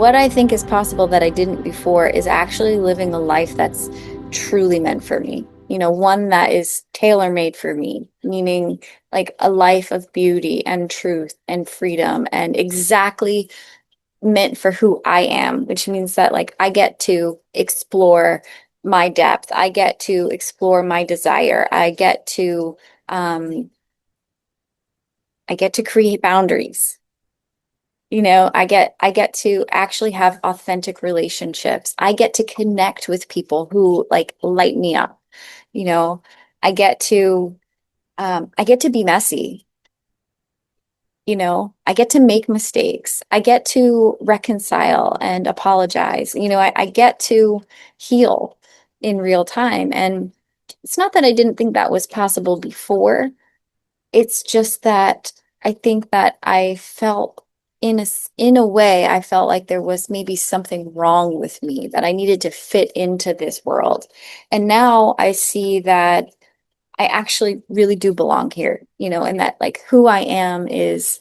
what I think is possible that I didn't before is actually living a life that's truly meant for me. One that is tailor-made for me, meaning like a life of beauty and truth and freedom and exactly meant for who I am, which means that like I get to explore my depth. I get to explore my desire. I get to create boundaries. I get to actually have authentic relationships. I get to connect with people who like light me up. You know, I get to I get to be messy. I get to make mistakes. I get to reconcile and apologize. I get to heal in real time. And it's not that I didn't think that was possible before. It's just that I think that I felt in a way, I felt like there was maybe something wrong with me, that I needed to fit into this world. And now I see that I actually really do belong here, and that like who I am is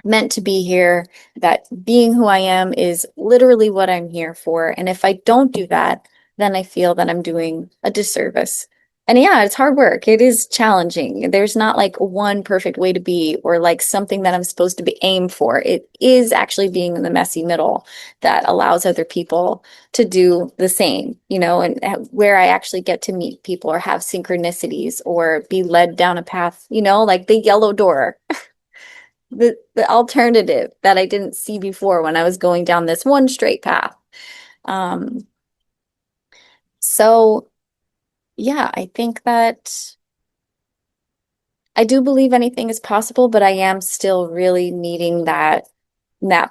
meant to be here, that being who I am is literally what I'm here for. And if I don't do that, then I feel that I'm doing a disservice. And yeah, it's hard work. It is challenging. There's not like one perfect way to be or like something that I'm supposed to be aim for. It is actually being in the messy middle that allows other people to do the same, and where I actually get to meet people or have synchronicities or be led down a path, like the yellow door, the alternative that I didn't see before when I was going down this one straight path. Um, so yeah, I think that I do believe anything is possible, but I am still really needing that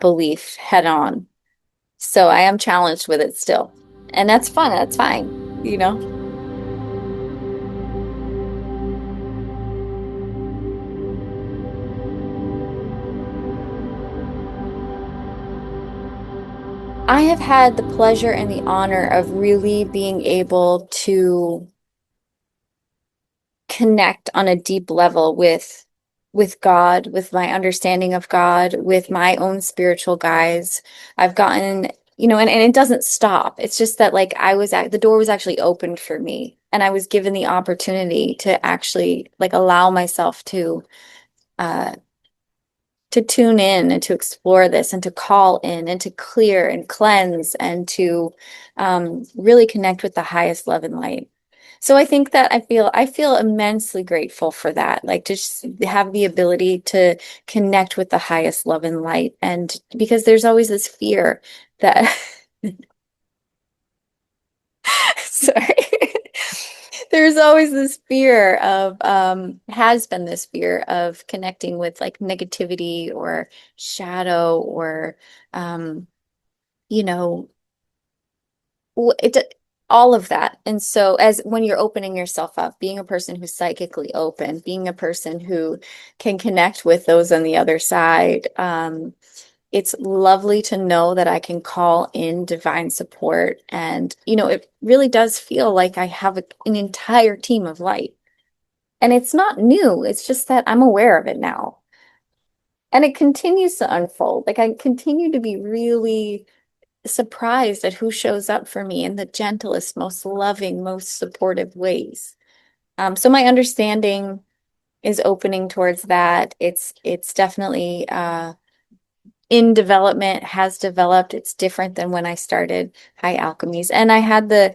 belief head on. So I am challenged with it still. And that's fun. That's fine. I have had the pleasure and the honor of really being able to connect on a deep level with God, with my understanding of God, with my own spiritual guides. I've gotten, and it doesn't stop. It's just that like the door was actually opened for me and I was given the opportunity to actually like allow myself uh to tune in and to explore this and to call in and to clear and cleanse and to really connect with the highest love and light. So I think that I feel immensely grateful for that, like to just have the ability to connect with the highest love and light. And because there's always this fear that, sorry, there's always this fear of, has been this fear of connecting with like negativity or shadow or, um, you know, it all of that. And so as when you're opening yourself up, being a person who's psychically open, being a person who can connect with those on the other side, it's lovely to know that I can call in divine support. And, it really does feel like I have an entire team of light. And it's not new, it's just that I'm aware of it now. And it continues to unfold. Like I continue to be really surprised at who shows up for me in the gentlest, most loving, most supportive ways. So my understanding is opening towards that. It's definitely in development, has developed. It's different than when I started High Alchemies. And I had the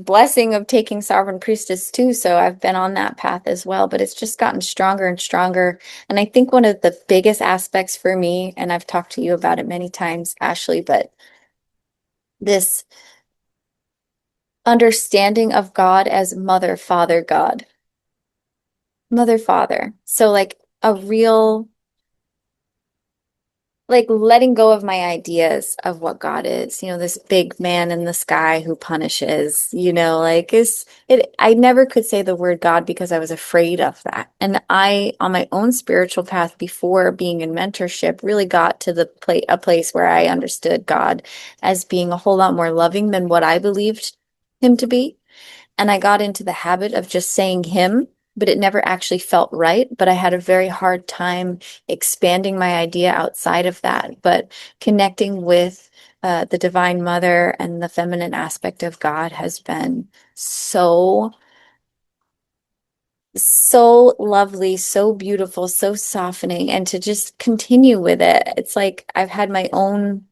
blessing of taking Sovereign Priestess too, so I've been on that path as well, but it's just gotten stronger and stronger. And I think one of the biggest aspects for me, and I've talked to you about it many times, Ashley, but this understanding of God as mother, father, God, mother, father. So like a real, like letting go of my ideas of what God is, this big man in the sky who punishes, like I never could say the word God because I was afraid of that. And I, on my own spiritual path before being in mentorship, really got to a place where I understood God as being a whole lot more loving than what I believed him to be. And I got into the habit of just saying him but it never actually felt right. But I had a very hard time expanding my idea outside of that. But connecting with the Divine Mother and the feminine aspect of God has been so, so lovely, so beautiful, so softening. And to just continue with it, it's like I've had my own,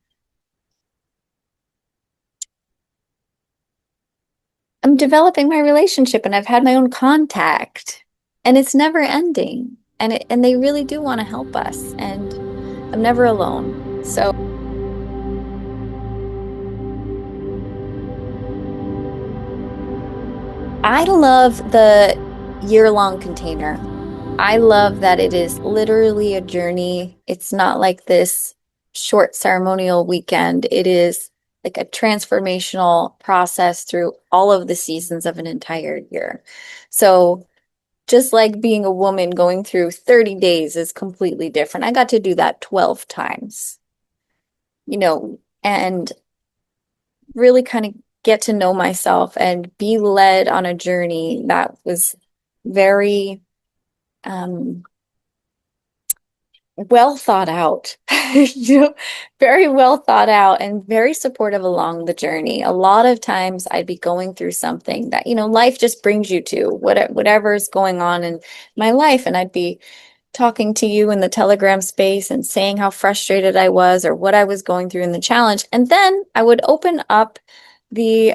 I'm developing my relationship and I've had my own contact and it's never ending. And they really do want to help us and I'm never alone. So I love the year-long container. I love that it is literally a journey. It's not like this short ceremonial weekend. It is like a transformational process through all of the seasons of an entire year. So just like being a woman going through 30 days is completely different. I got to do that 12 times, and really kind of get to know myself and be led on a journey that was very um, well thought out, very well thought out and very supportive along the journey. A lot of times I'd be going through something that, life just brings you to whatever's going on in my life. And I'd be talking to you in the Telegram space and saying how frustrated I was or what I was going through in the challenge. And then I would open up the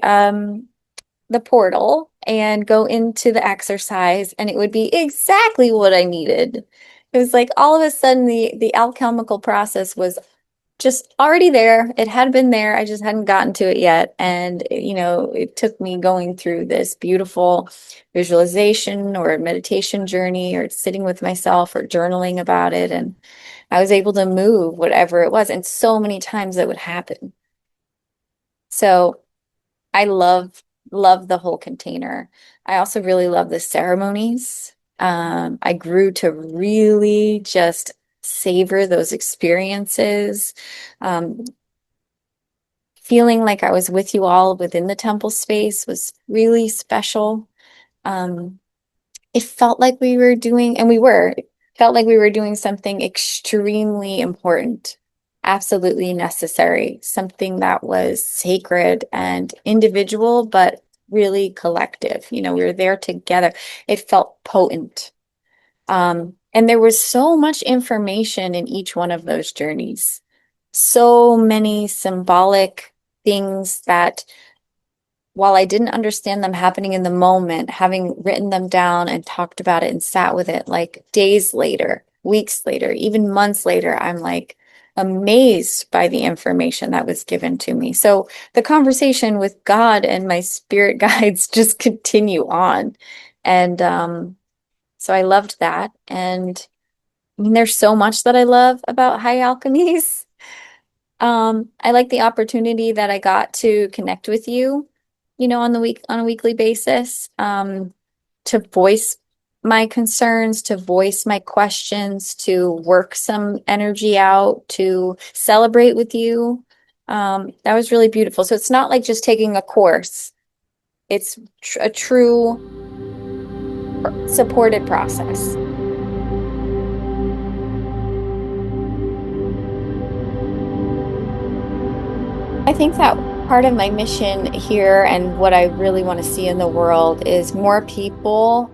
portal and go into the exercise and it would be exactly what I needed. It was like all of a sudden the alchemical process was just already there. It had been there. I just hadn't gotten to it yet. And, it took me going through this beautiful visualization or meditation journey or sitting with myself or journaling about it. And I was able to move whatever it was. And so many times it would happen. So I love the whole container. I also really love the ceremonies. I grew to really just savor those experiences. Um, Feeling like I was with you all within the temple space was really special. Um, it felt like we were doing, and we were, it felt like we were doing something extremely important, absolutely necessary, something that was sacred and individual, but really collective. We were there together. It felt potent. And there was so much information in each one of those journeys, so many symbolic things that while I didn't understand them happening in the moment, having written them down and talked about it and sat with it like days later, weeks later, even months later, I'm like amazed by the information that was given to me. So the conversation with God and my spirit guides just continue on. And so I loved that. And I mean, there's so much that I love about high alchemies. I like the opportunity that I got to connect with you, on a weekly basis, to voice my concerns, to voice my questions, to work some energy out, to celebrate with you. That was really beautiful. So it's not like just taking a course. It's tr a true supported process. I think that part of my mission here and what I really want to see in the world is more people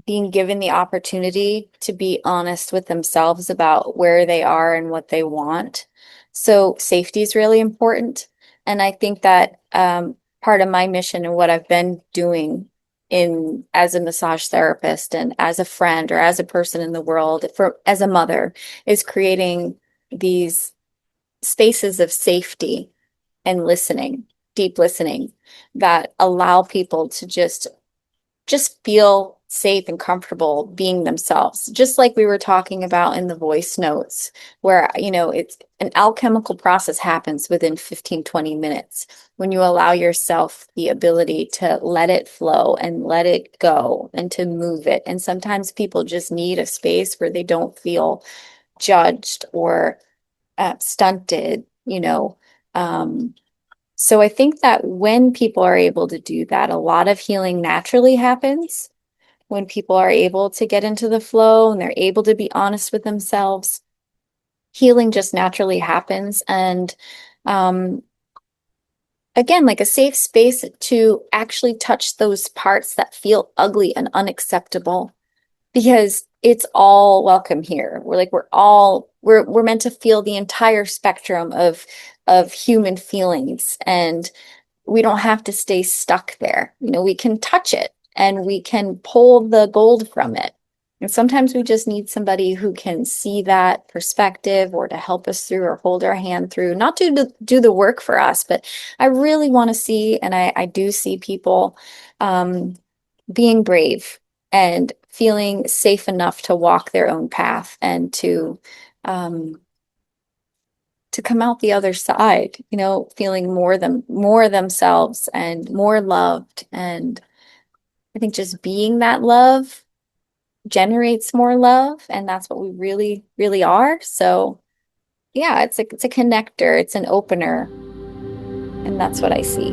being given the opportunity to be honest with themselves about where they are and what they want. So safety is really important. And I think that part of my mission and what I've been doing in as a massage therapist and as a friend or as a person in the world as a mother is creating these spaces of safety and listening, deep listening that allow people to just feel safe and comfortable being themselves. Just like we were talking about in the voice notes, where, it's an alchemical process happens within 15, 20 minutes when you allow yourself the ability to let it flow and let it go and to move it. And sometimes people just need a space where they don't feel judged or stunted, Um, so I think that when people are able to do that, a lot of healing naturally happens. when people are able to get into the flow and they're able to be honest with themselves, healing just naturally happens. And um, again, like a safe space to actually touch those parts that feel ugly and unacceptable because it's all welcome here. We're meant to feel the entire spectrum of human feelings, and we don't have to stay stuck there. We can touch it and we can pull the gold from it. And sometimes we just need somebody who can see that perspective or to help us through or hold our hand through, not to do the work for us, but I really want to see, and I do see people um, being brave and feeling safe enough to walk their own path and um, to come out the other side, feeling more themselves and more loved. And I think just being that love generates more love, and that's what we really, really are. So yeah, it's a connector, it's an opener, and that's what I see.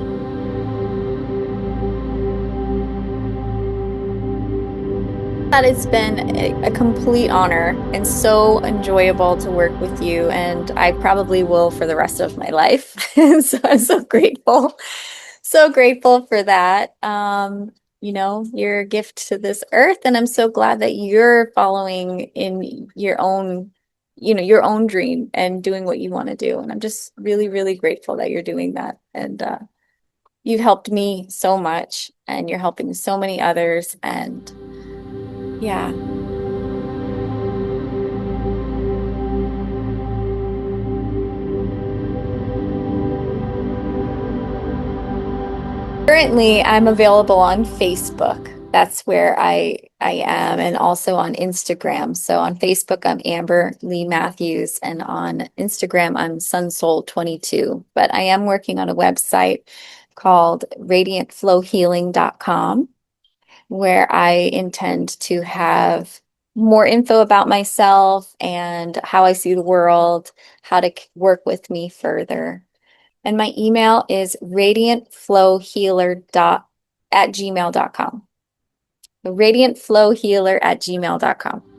That it's been a complete honor and so enjoyable to work with you, and I probably will for the rest of my life. So I'm so grateful for that. Your gift to this earth, and I'm so glad that you're following in your own dream and doing what you want to do. And I'm just really, really grateful that you're doing that. And you've helped me so much, and you're helping so many others. And yeah. Currently, I'm available on Facebook. That's where I am, and also on Instagram. So on Facebook, I'm Amber Lee Matthews, and on Instagram, I'm sunsoul22. But I am working on a website called radiantflowhealing.com, where I intend to have more info about myself and how I see the world, how to work with me further. And my email is radiantflowhealer dot at gmail.com. Radiantflowhealer at gmail.com.